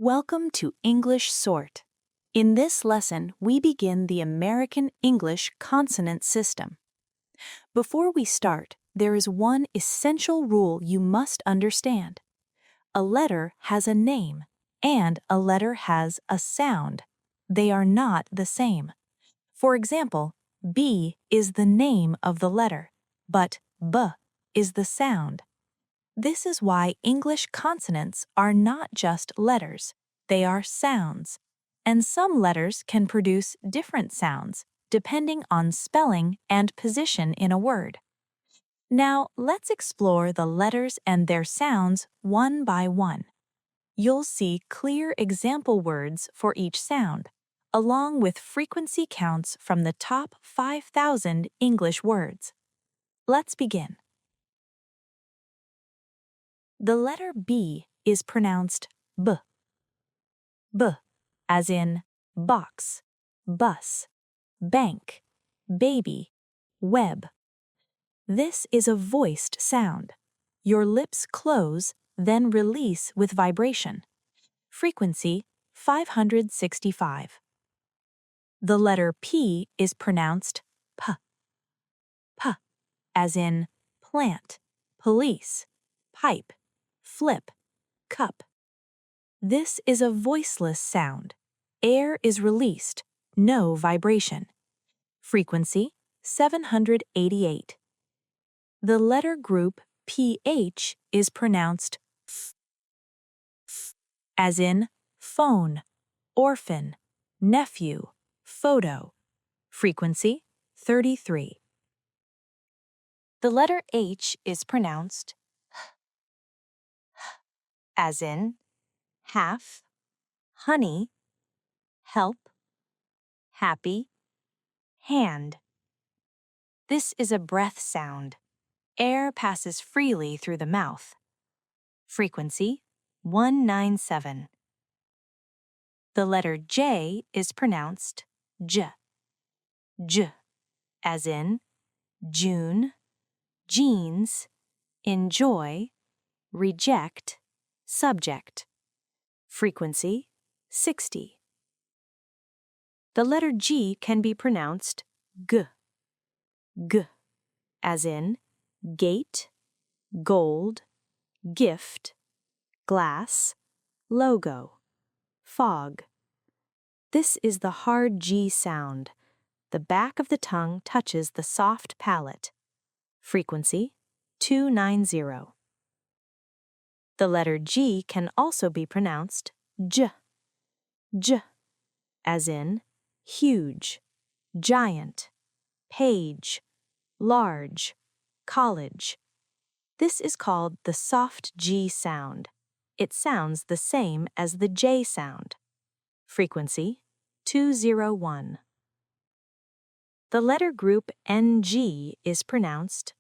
Welcome to English Sort. In this lesson, we begin the American English consonant system. Before we start, there is one essential rule you must understand. A letter has a name, and a letter has a sound. They are not the same. For example, B is the name of the letter, but B is the sound. This is why English consonants are not just letters, they are sounds. And some letters can produce different sounds, depending on spelling and position in a word. Now, let's explore the letters and their sounds one by one. You'll see clear example words for each sound, along with frequency counts from the top 5,000 English words. Let's begin. The letter B is pronounced B. B, as in box, bus, bank, baby, web. This is a voiced sound. Your lips close, then release with vibration. Frequency 565. The letter P is pronounced P. P, as in plant, police, pipe, flip, cup. This is a voiceless sound. Air is released, no vibration. Frequency 788. The letter group PH is pronounced F, as in phone, orphan, nephew, photo. Frequency 33. The letter H is pronounced as in half, honey, help, happy, hand. This is a breath sound. Air passes freely through the mouth. Frequency 197. The letter J is pronounced J. J, as in June, jeans, enjoy, reject, subject. Frequency 60. The letter G can be pronounced G. G, as in gate, gold, gift, glass, logo, fog. This is the hard G sound. The back of the tongue touches the soft palate. Frequency 290. The letter G can also be pronounced J. J, as in huge, giant, page, large, college. This is called the soft G sound. It sounds the same as the J sound. Frequency 201. The letter group NG is pronounced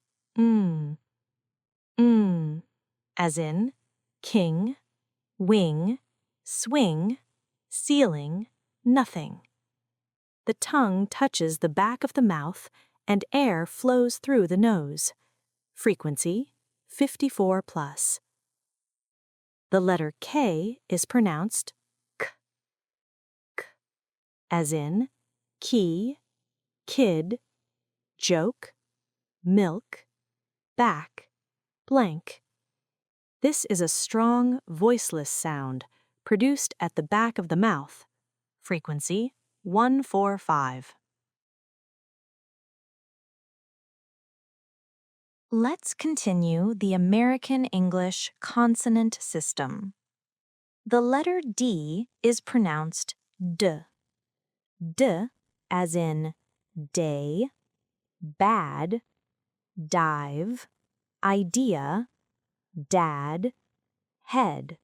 as in king, wing, swing, ceiling, nothing. The tongue touches the back of the mouth and air flows through the nose. Frequency 54 plus. The letter K is pronounced k, k, as in key, kid, joke, milk, back, blank. This is a strong, voiceless sound produced at the back of the mouth. Frequency 145. Let's continue the American English consonant system. The letter D is pronounced D. D, as in day, bad, dive, idea, dad, head.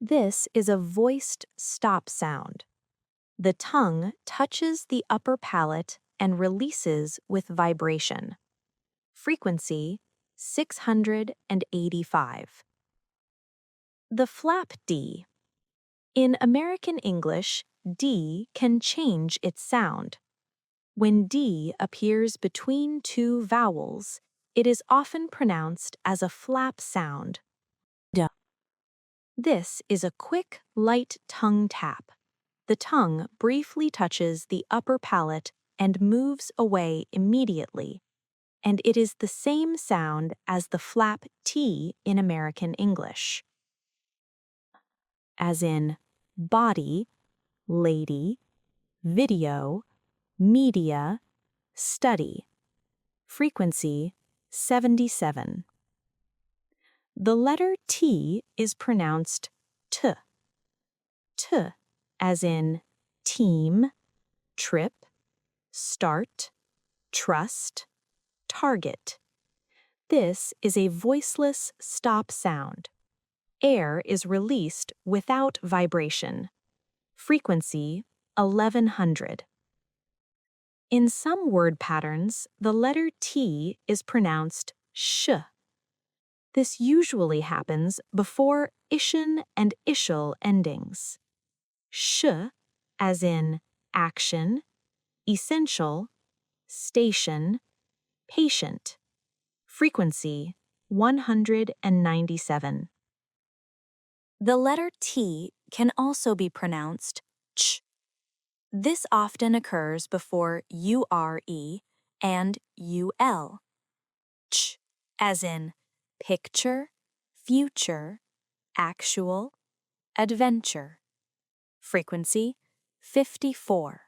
This is a voiced stop sound. The tongue touches the upper palate and releases with vibration. Frequency 685. The flap D. In American English, D can change its sound. When D appears between two vowels, it is often pronounced as a flap sound. D. This is a quick, light tongue tap. The tongue briefly touches the upper palate and moves away immediately, and it is the same sound as the flap T in American English. As in body, lady, video, media, study. Frequency 77. The letter T is pronounced T. T, as in team, trip, start, trust, target. This is a voiceless stop sound. Air is released without vibration. Frequency 1100. In some word patterns, the letter T is pronounced sh. This usually happens before ishin and ishal endings. Sh, as in action, essential, station, patient. Frequency 197. The letter T can also be pronounced ch. This often occurs before URE and UL. Ch, as in picture, future, actual, adventure. Frequency 54.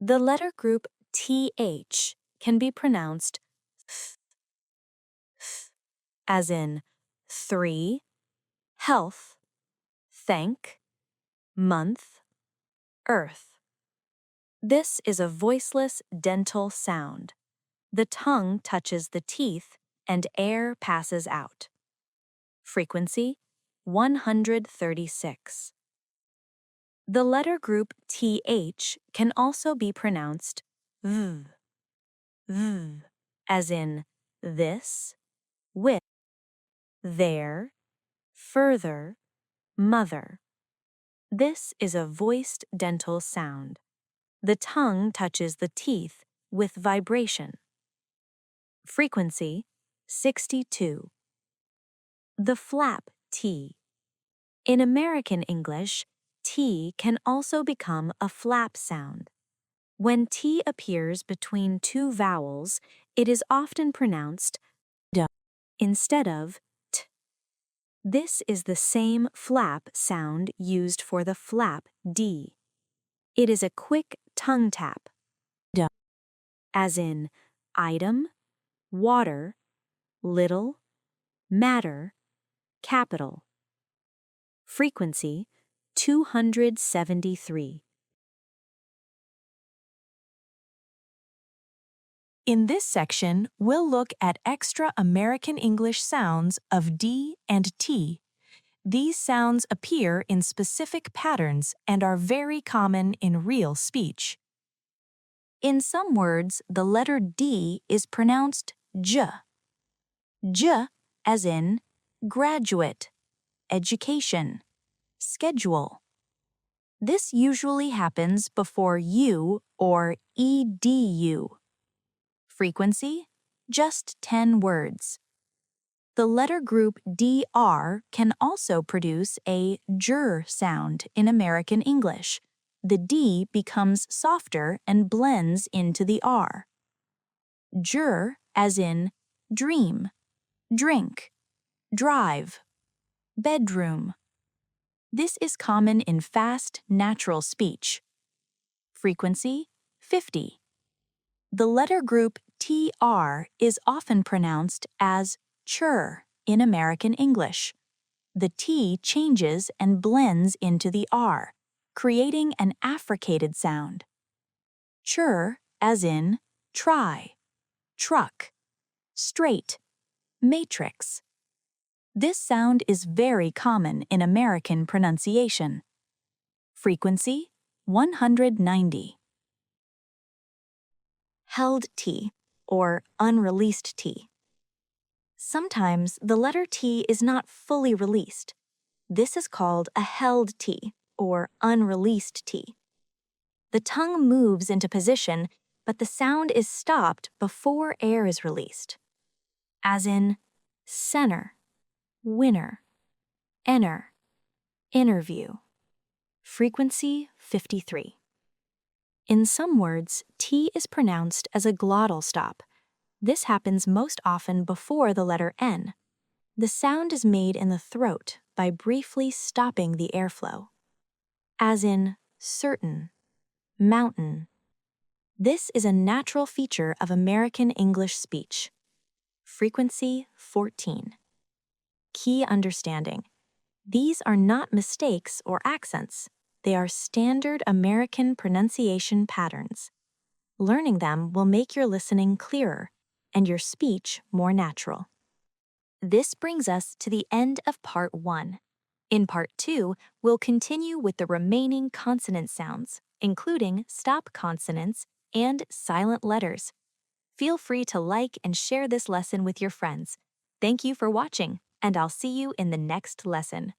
The letter group TH can be pronounced th, as in 3, health, thank, month, earth. This is a voiceless dental sound. The tongue touches the teeth and air passes out. Frequency 136. The letter group TH can also be pronounced v, as in this, with, there, further, mother. This is a voiced dental sound. The tongue touches the teeth with vibration. Frequency 62. The flap T. In American English, T can also become a flap sound. When T appears between two vowels, it is often pronounced D instead of T. This is the same flap sound used for the flap D. It is a quick tongue tap. D, as in item, water, little, matter, capital. Frequency 273. In this section, we'll look at extra American English sounds of D and T. These sounds appear in specific patterns and are very common in real speech. In some words, the letter D is pronounced J. J, as in graduate, education, schedule. This usually happens before U or EDU. Frequency, just 10 words. The letter group DR can also produce a jr sound in American English. The D becomes softer and blends into the R. Jr, as in dream, drink, drive, bedroom. This is common in fast, natural speech. Frequency 50. The letter group TR is often pronounced as chur in American English. The T changes and blends into the R, creating an affricated sound. Chur, as in try, truck, straight, matrix. This sound is very common in American pronunciation. Frequency 190. Held T, or unreleased T. Sometimes the letter T is not fully released. This is called a held T, or unreleased T. The tongue moves into position, but the sound is stopped before air is released. As in center, winner. Enter, interview. Frequency 53. In some words, T is pronounced as a glottal stop. This happens most often before the letter N. The sound is made in the throat by briefly stopping the airflow, as in certain, mountain. This is a natural feature of American English speech. Frequency 14. Key understanding. These are not mistakes or accents. They are standard American pronunciation patterns. Learning them will make your listening clearer and your speech more natural. This brings us to the end of Part 1. In Part 2, we'll continue with the remaining consonant sounds, including stop consonants and silent letters. Feel free to like and share this lesson with your friends. Thank you for watching, and I'll see you in the next lesson.